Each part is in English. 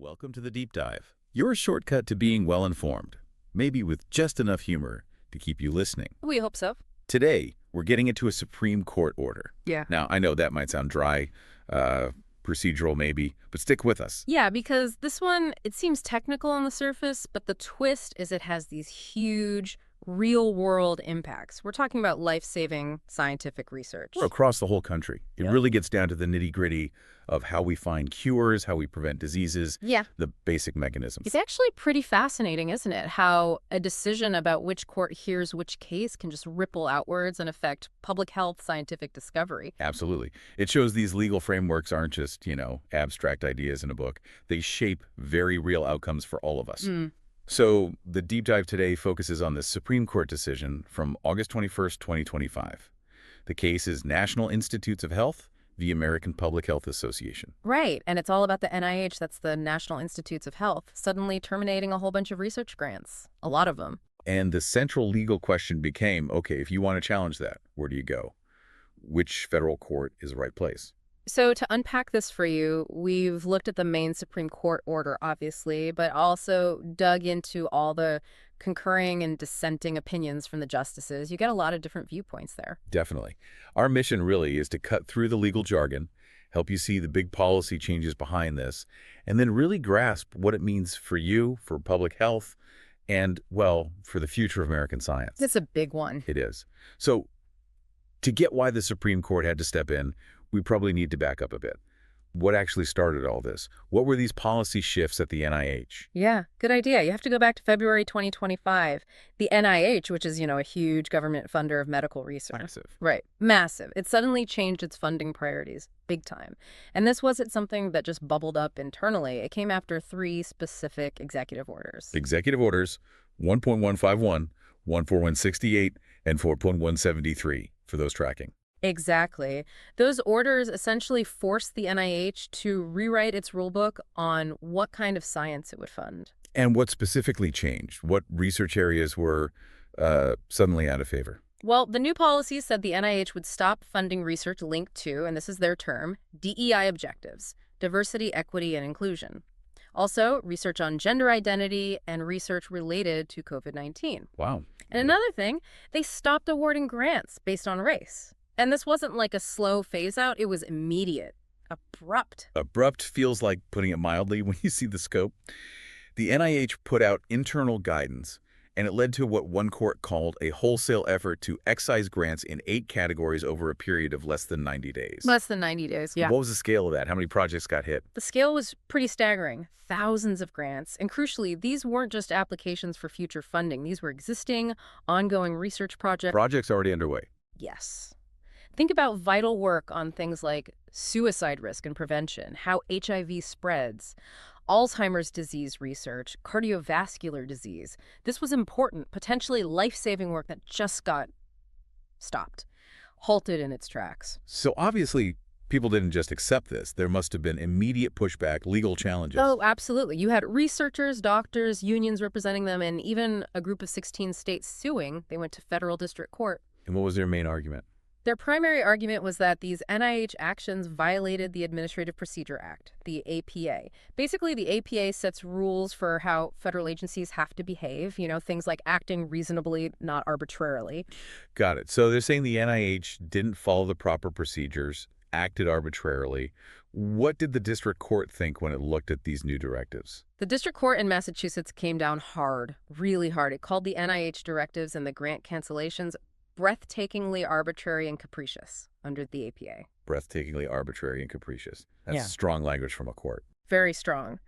Welcome to the Deep Dive, your shortcut to being well-informed, maybe with just enough humor to keep you listening. We hope so. Today, we're getting into a Supreme Court order. Yeah. Now, I know that might sound dry, procedural maybe, but stick with us. Yeah, because this one, it seems technical on the surface, but the twist is it has these huge real-world impacts. We're talking about life-saving scientific research. We're across the whole country. It Yep. really gets down to the nitty-gritty of how we find cures, how we prevent diseases, Yeah. the basic mechanisms. It's actually pretty fascinating, isn't it? How a decision about which court hears which case can just ripple outwards and affect public health scientific discovery. Absolutely. It shows these legal frameworks aren't just, abstract ideas in a book. They shape very real outcomes for all of us. So the deep dive today focuses on the Supreme Court decision from August 21st, 2025. The case is National Institutes of Health v. American Public Health Association. Right, and it's all about the NIH, that's the National Institutes of Health, suddenly terminating a whole bunch of research grants, a lot of them. And the central legal question became, okay, if you want to challenge that, where do you go? Which federal court is the right place? So to unpack this for you, we've looked at the main Supreme Court order, obviously, but also dug into all the concurring and dissenting opinions from the justices. You get a lot of different viewpoints there. Definitely. Our mission really is to cut through the legal jargon, help you see the big policy changes behind this, and then really grasp what it means for you, for public health, and, well, for the future of American science. It's a big one. It is. So to get why the Supreme Court had to step in, we probably need to back up a bit. What actually started all this? What were these policy shifts at the NIH? Yeah, good idea. You have to go back to February 2025. The NIH, which is, a huge government funder of medical research. Massive. Right. Massive. It suddenly changed its funding priorities, big time. And this wasn't something that just bubbled up internally. It came after 3 specific executive orders. Executive orders 1.151, 14168, and 4.173 for those tracking. Exactly. Those orders essentially forced the NIH to rewrite its rulebook on what kind of science it would fund. And what specifically changed? What research areas were suddenly out of favor? Well, the new policy said the NIH would stop funding research linked to, and this is their term, DEI objectives, diversity, equity, and inclusion. Also, research on gender identity and research related to COVID-19. Wow. And another thing, they stopped awarding grants based on race. And this wasn't like a slow phase out, it was immediate, abrupt. Abrupt feels like putting it mildly when you see the scope. The NIH put out internal guidance, and it led to what one court called a wholesale effort to excise grants in 8 categories over a period of less than 90 days. Less than 90 days, yeah. What was the scale of that? How many projects got hit? The scale was pretty staggering. Thousands of grants. And crucially, these weren't just applications for future funding. These were existing, ongoing research projects. Projects already underway. Yes. Think about vital work on things like suicide risk and prevention, how HIV spreads, Alzheimer's disease research, cardiovascular disease. This was important, potentially life-saving work that just got stopped, halted in its tracks. So obviously, people didn't just accept this. There must have been immediate pushback, legal challenges. Oh, absolutely. You had researchers, doctors, unions representing them, and even a group of 16 states suing. They went to federal district court. And what was their main argument? Their primary argument was that these NIH actions violated the Administrative Procedure Act, the APA. Basically, the APA sets rules for how federal agencies have to behave, things like acting reasonably, not arbitrarily. Got it. So they're saying the NIH didn't follow the proper procedures, acted arbitrarily. What did the district court think when it looked at these new directives? The district court in Massachusetts came down hard, really hard. It called the NIH directives and the grant cancellations breathtakingly arbitrary and capricious under the APA. Breathtakingly arbitrary and capricious. That's Yeah. strong language from a court. Very strong.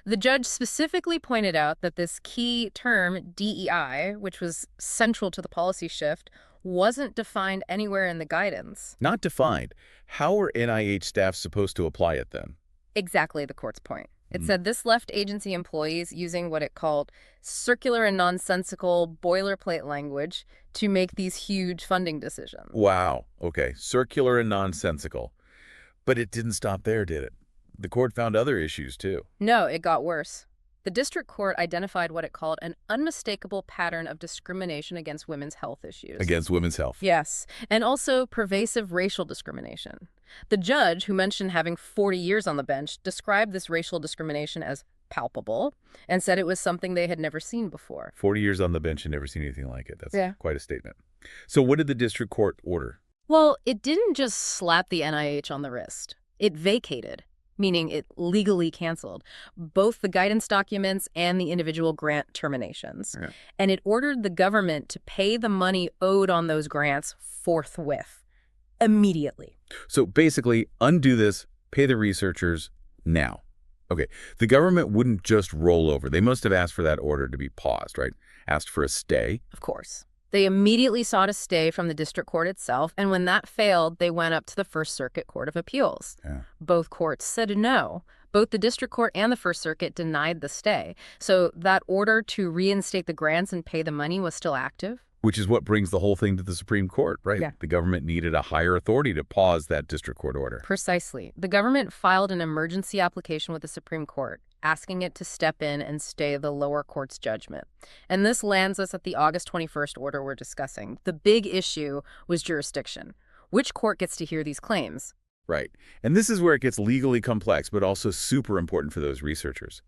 The judge specifically pointed out that this key term, DEI, which was central to the policy shift, wasn't defined anywhere in the guidance. Not defined. How are NIH staff supposed to apply it then? Exactly the court's point. It said this left agency employees using what it called circular and nonsensical boilerplate language to make these huge funding decisions. Wow. Okay. Circular and nonsensical. But it didn't stop there, did it? The court found other issues, too. No, it got worse. The district court identified what it called an unmistakable pattern of discrimination against women's health issues. Against women's health. Yes, and also pervasive racial discrimination. The judge, who mentioned having 40 years on the bench, described this racial discrimination as palpable, and said it was something they had never seen before. 40 years on the bench and never seen anything like it. That's Yeah. quite a statement. So what did the district court order? Well, it didn't just slap the NIH on the wrist. It vacated, meaning it legally canceled, both the guidance documents and the individual grant terminations. Yeah. And it ordered the government to pay the money owed on those grants forthwith, immediately. So basically, undo this, pay the researchers now. Okay, the government wouldn't just roll over. They must have asked for that order to be paused, right? Asked for a stay. Of course. They immediately sought a stay from the district court itself, and when that failed, they went up to the First Circuit Court of Appeals. Yeah. Both courts said no. Both the district court and the First Circuit denied the stay. So that order to reinstate the grants and pay the money was still active. Which is what brings the whole thing to the Supreme Court, right? Yeah. The government needed a higher authority to pause that district court order. Precisely. The government filed an emergency application with the Supreme Court, asking it to step in and stay the lower court's judgment. And this lands us at the August 21st order we're discussing. The big issue was jurisdiction. Which court gets to hear these claims? Right. And this is where it gets legally complex, but also super important for those researchers.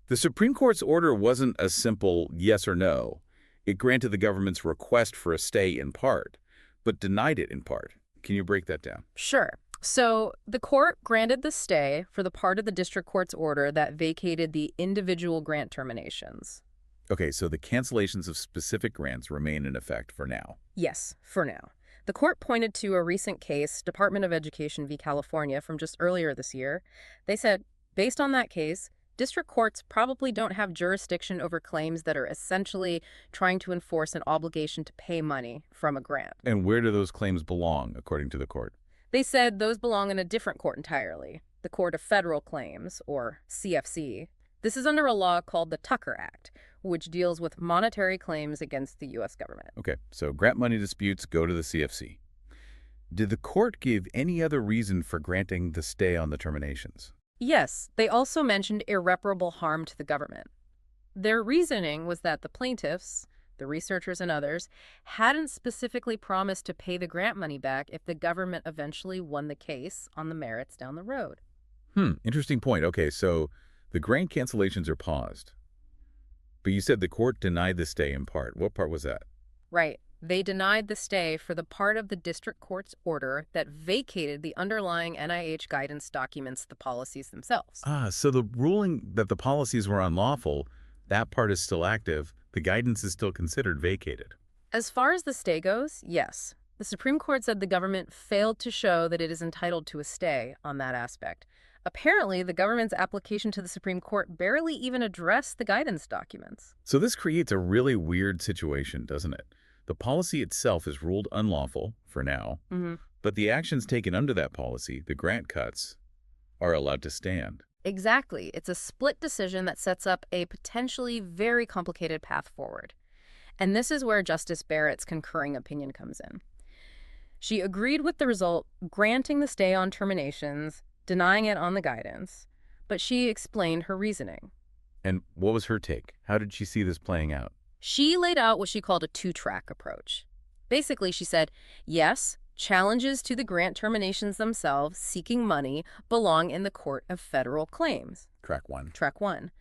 The Supreme Court's order wasn't a simple yes or no. It granted the government's request for a stay in part, but denied it in part. Can you break that down? Sure. So the court granted the stay for the part of the district court's order that vacated the individual grant terminations. Okay, so the cancellations of specific grants remain in effect for now. Yes, for now. The court pointed to a recent case, Department of Education v. California, from just earlier this year. They said, based on that case, district courts probably don't have jurisdiction over claims that are essentially trying to enforce an obligation to pay money from a grant. And where do those claims belong, according to the court? They said those belong in a different court entirely, the Court of Federal Claims, or CFC. This is under a law called the Tucker Act, which deals with monetary claims against the U.S. government. Okay, so grant money disputes go to the CFC. Did the court give any other reason for granting the stay on the terminations? Yes, they also mentioned irreparable harm to the government. Their reasoning was that the plaintiffs, the researchers and others, hadn't specifically promised to pay the grant money back if the government eventually won the case on the merits down the road. Interesting point. Okay, so the grant cancellations are paused. But you said the court denied the stay in part. What part was that? Right. They denied the stay for the part of the district court's order that vacated the underlying NIH guidance documents, the policies themselves. So the ruling that the policies were unlawful, that part is still active. The guidance is still considered vacated. As far as the stay goes, yes. The Supreme Court said the government failed to show that it is entitled to a stay on that aspect. Apparently, the government's application to the Supreme Court barely even addressed the guidance documents. So this creates a really weird situation, doesn't it? The policy itself is ruled unlawful, for now, but the actions taken under that policy, the grant cuts, are allowed to stand. Exactly. It's a split decision that sets up a potentially very complicated path forward. And this is where Justice Barrett's concurring opinion comes in. She agreed with the result, granting the stay on terminations, denying it on the guidance, but she explained her reasoning. And what was her take? How did she see this playing out? She laid out what she called a two-track approach. Basically, she said, yes, challenges to the grant terminations themselves seeking money belong in the Court of Federal Claims. Track one. Track one.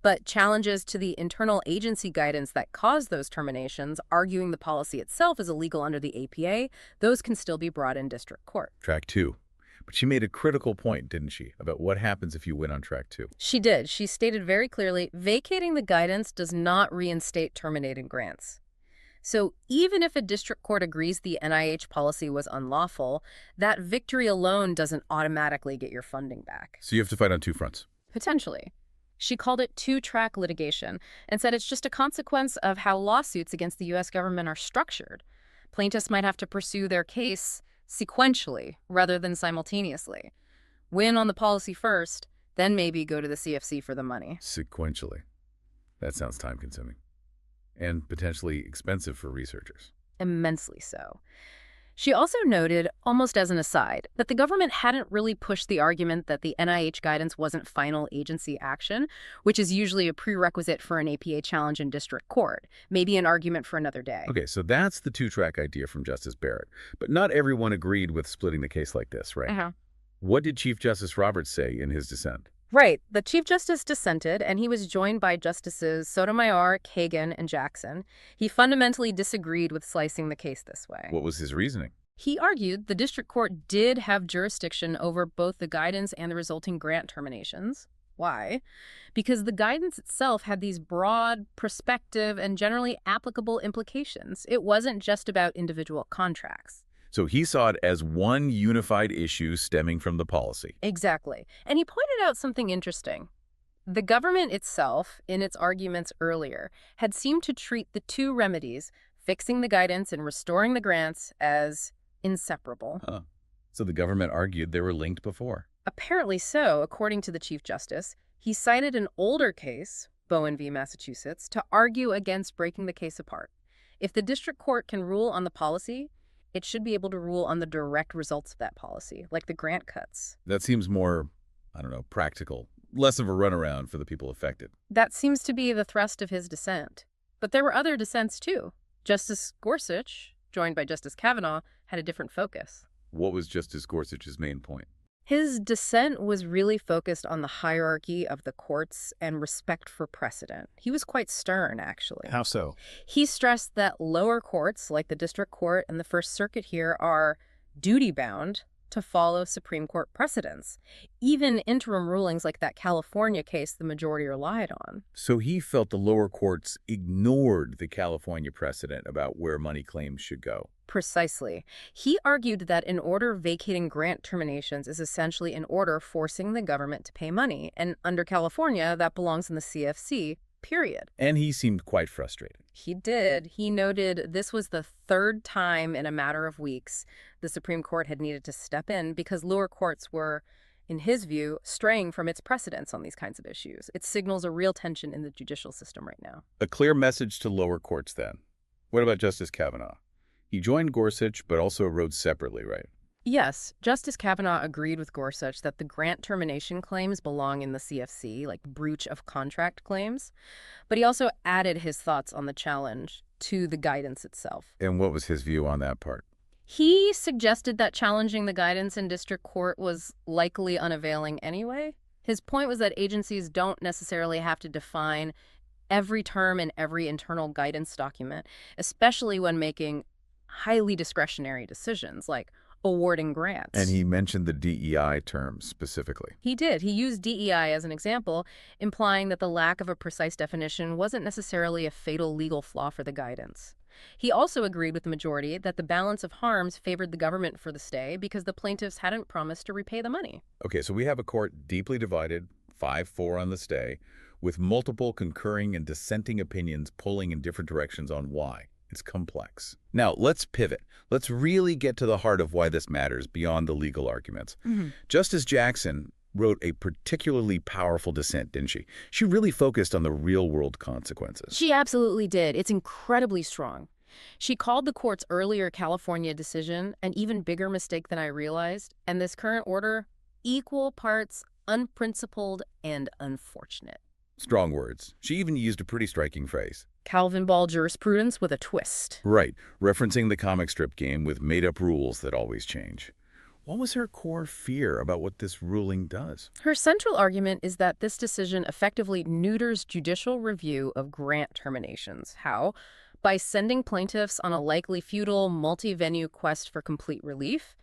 But challenges to the internal agency guidance that caused those terminations, arguing the policy itself is illegal under the APA, those can still be brought in district court. Track two. But she made a critical point, didn't she, about what happens if you win on track two? She did. She stated very clearly, vacating the guidance does not reinstate terminated grants. So even if a district court agrees the NIH policy was unlawful, that victory alone doesn't automatically get your funding back. So you have to fight on two fronts. Potentially. She called it two-track litigation and said it's just a consequence of how lawsuits against the U.S. government are structured. Plaintiffs might have to pursue their case sequentially rather than simultaneously. Win on the policy first, then maybe go to the CFC for the money. Sequentially. That sounds time-consuming. And potentially expensive for researchers. Immensely so. She also noted, almost as an aside, that the government hadn't really pushed the argument that the NIH guidance wasn't final agency action, which is usually a prerequisite for an APA challenge in district court, maybe an argument for another day. Okay, so that's the two-track idea from Justice Barrett. But not everyone agreed with splitting the case like this, right? What did Chief Justice Roberts say in his dissent? Right. The Chief Justice dissented, and he was joined by Justices Sotomayor, Kagan, and Jackson. He fundamentally disagreed with slicing the case this way. What was his reasoning? He argued the district court did have jurisdiction over both the guidance and the resulting grant terminations. Why? Because the guidance itself had these broad, prospective, and generally applicable implications. It wasn't just about individual contracts. So he saw it as one unified issue stemming from the policy. Exactly. And he pointed out something interesting. The government itself, in its arguments earlier, had seemed to treat the two remedies, fixing the guidance and restoring the grants, as inseparable. Huh. So the government argued they were linked before. Apparently so, according to the Chief Justice. He cited an older case, Bowen v. Massachusetts, to argue against breaking the case apart. If the district court can rule on the policy, it should be able to rule on the direct results of that policy, like the grant cuts. That seems more, I don't know, practical. Less of a runaround for the people affected. That seems to be the thrust of his dissent. But there were other dissents, too. Justice Gorsuch, joined by Justice Kavanaugh, had a different focus. What was Justice Gorsuch's main point? His dissent was really focused on the hierarchy of the courts and respect for precedent. He was quite stern, actually. How so? He stressed that lower courts, like the District Court and the First Circuit here, are duty-bound to follow Supreme Court precedents, even interim rulings like that California case the majority relied on. So he felt the lower courts ignored the California precedent about where money claims should go. Precisely. He argued that an order vacating grant terminations is essentially an order forcing the government to pay money, and under California, that belongs in the CFC, period. And he seemed quite frustrated. He did. He noted this was the third time in a matter of weeks the Supreme Court had needed to step in because lower courts were, in his view, straying from its precedents on these kinds of issues. It signals a real tension in the judicial system right now. A clear message to lower courts, then. What about Justice Kavanaugh? He joined Gorsuch, but also wrote separately, right? Yes, Justice Kavanaugh agreed with Gorsuch that the grant termination claims belong in the CFC, like breach of contract claims. But he also added his thoughts on the challenge to the guidance itself. And what was his view on that part? He suggested that challenging the guidance in district court was likely unavailing anyway. His point was that agencies don't necessarily have to define every term in every internal guidance document, especially when making highly discretionary decisions like awarding grants. And he mentioned the DEI term specifically. He did. He used DEI as an example, implying that the lack of a precise definition wasn't necessarily a fatal legal flaw for the guidance. He also agreed with the majority that the balance of harms favored the government for the stay because the plaintiffs hadn't promised to repay the money. Okay, so we have a court deeply divided, 5-4 on the stay, with multiple concurring and dissenting opinions pulling in different directions on why. It's complex. Now, let's pivot. Let's really get to the heart of why this matters beyond the legal arguments. Justice Jackson wrote a particularly powerful dissent, didn't she? She really focused on the real-world consequences. She absolutely did. It's incredibly strong. She called the court's earlier California decision an even bigger mistake than I realized, and this current order, equal parts unprincipled and unfortunate. Strong words. She even used a pretty striking phrase. Calvinball jurisprudence with a twist. Right, referencing the comic strip game with made-up rules that always change. What was her core fear about what this ruling does? Her central argument is that this decision effectively neuters judicial review of grant terminations. How? By sending plaintiffs on a likely futile, multi-venue quest for complete relief,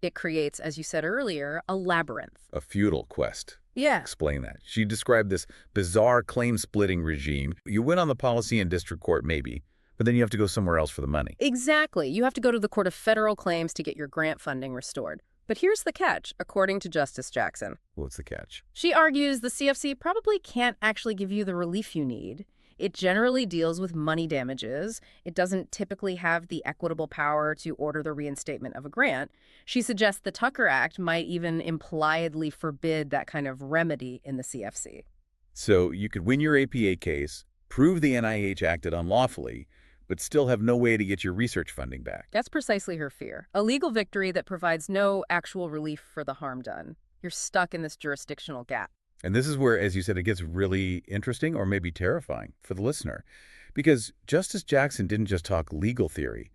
it creates, as you said earlier, a labyrinth. A futile quest. Yeah. Explain that. She described this bizarre claim-splitting regime. You win on the policy in district court, maybe, but then you have to go somewhere else for the money. Exactly. You have to go to the Court of Federal Claims to get your grant funding restored. But here's the catch, according to Justice Jackson. What's the catch? She argues the CFC probably can't actually give you the relief you need. It generally deals with money damages. It doesn't typically have the equitable power to order the reinstatement of a grant. She suggests the Tucker Act might even impliedly forbid that kind of remedy in the CFC. So you could win your APA case, prove the NIH acted unlawfully, but still have no way to get your research funding back. That's precisely her fear. A legal victory that provides no actual relief for the harm done. You're stuck in this jurisdictional gap. And this is where, as you said, it gets really interesting or maybe terrifying for the listener. Because Justice Jackson didn't just talk legal theory.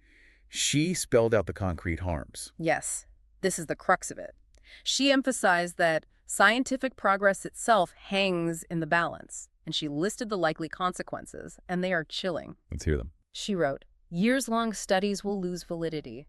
She spelled out the concrete harms. Yes, this is the crux of it. She emphasized that Scientific progress itself hangs in the balance, and she listed the likely consequences, and they are chilling. Let's hear them. She wrote, "Years-long studies will lose validity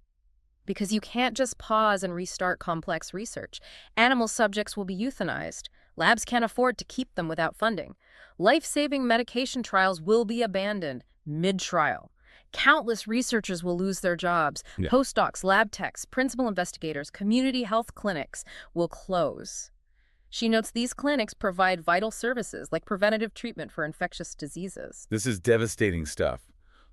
because you can't just pause and restart complex research. Animal subjects will be euthanized. Labs can't afford to keep them without funding. Life-saving medication trials will be abandoned mid-trial. Countless researchers will lose their jobs. Yeah. Postdocs, lab techs, principal investigators, community health clinics will close." She notes these clinics provide vital services like preventative treatment for infectious diseases. This is devastating stuff.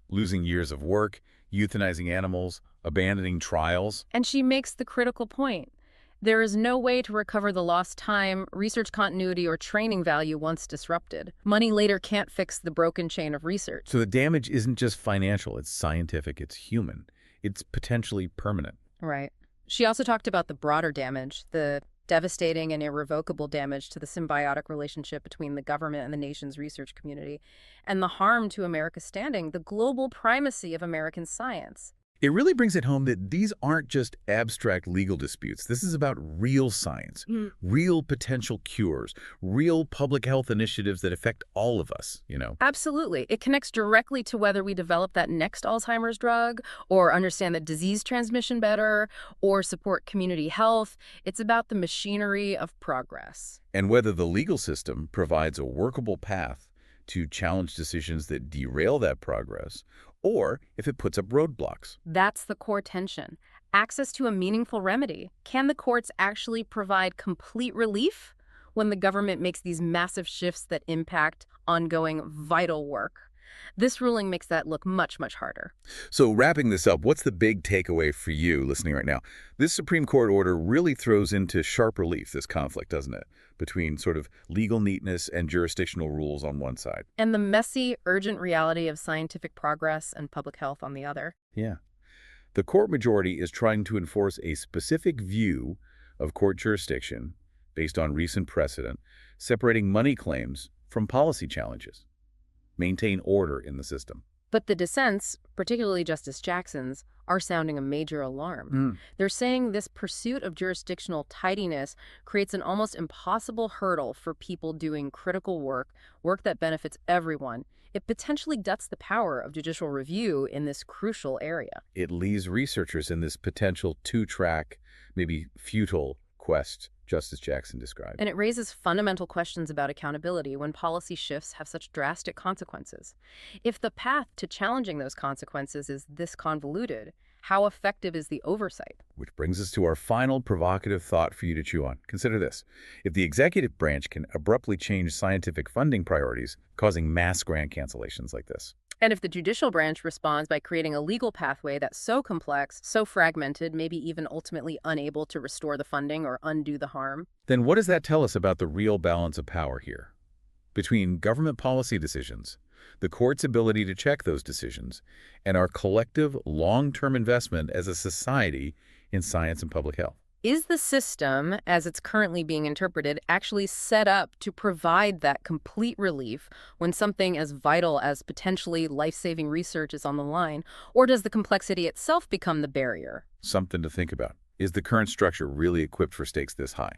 Losing years of work, euthanizing animals, abandoning trials. And she makes the critical point. There is no way to recover the lost time, research continuity, or training value once disrupted. Money later can't fix the broken chain of research. So the damage isn't just financial, it's scientific, it's human. It's potentially permanent. Right. She also talked about the broader damage, the devastating and irrevocable damage to the symbiotic relationship between the government and the nation's research community, and the harm to America's standing, the global primacy of American science. It really brings it home that these aren't just abstract legal disputes. This is about real science, real potential cures, real public health initiatives that affect all of us, Absolutely. It connects directly to whether we develop that next Alzheimer's drug, or understand the disease transmission better, or support community health. It's about the machinery of progress. And whether the legal system provides a workable path to challenge decisions that derail that progress, or if it puts up roadblocks. That's the core tension. Access to a meaningful remedy. Can the courts actually provide complete relief when the government makes these massive shifts that impact ongoing vital work? This ruling makes that look much, much harder. So wrapping this up, what's the big takeaway for you listening right now? This Supreme Court order really throws into sharp relief this conflict, doesn't it? Between sort of legal neatness and jurisdictional rules on one side. And the messy, urgent reality of scientific progress and public health on the other. Yeah. The court majority is trying to enforce a specific view of court jurisdiction based on recent precedent, separating money claims from policy challenges. Maintain order in the system. But the dissents, particularly Justice Jackson's, are sounding a major alarm. They're saying this pursuit of jurisdictional tidiness creates an almost impossible hurdle for people doing critical work that benefits everyone. It potentially guts the power of judicial review in this crucial area. It leaves researchers in this potential two-track, maybe futile quest Justice Jackson described. And it raises fundamental questions about accountability when policy shifts have such drastic consequences. If the path to challenging those consequences is this convoluted, how effective is the oversight? Which brings us to our final provocative thought for you to chew on. Consider this. If the executive branch can abruptly change scientific funding priorities, causing mass grant cancellations like this, and if the judicial branch responds by creating a legal pathway that's so complex, so fragmented, maybe even ultimately unable to restore the funding or undo the harm, then what does that tell us about the real balance of power here? Between government policy decisions, the court's ability to check those decisions, and our collective long-term investment as a society in science and public health. Is the system, as it's currently being interpreted, actually set up to provide that complete relief when something as vital as potentially life-saving research is on the line? Or does the complexity itself become the barrier? Something to think about. Is the current structure really equipped for stakes this high?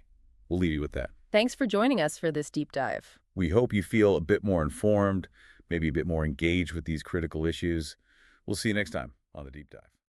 We'll leave you with that. Thanks for joining us for this deep dive. We hope you feel a bit more informed, maybe a bit more engaged with these critical issues. We'll see you next time on The Deep Dive.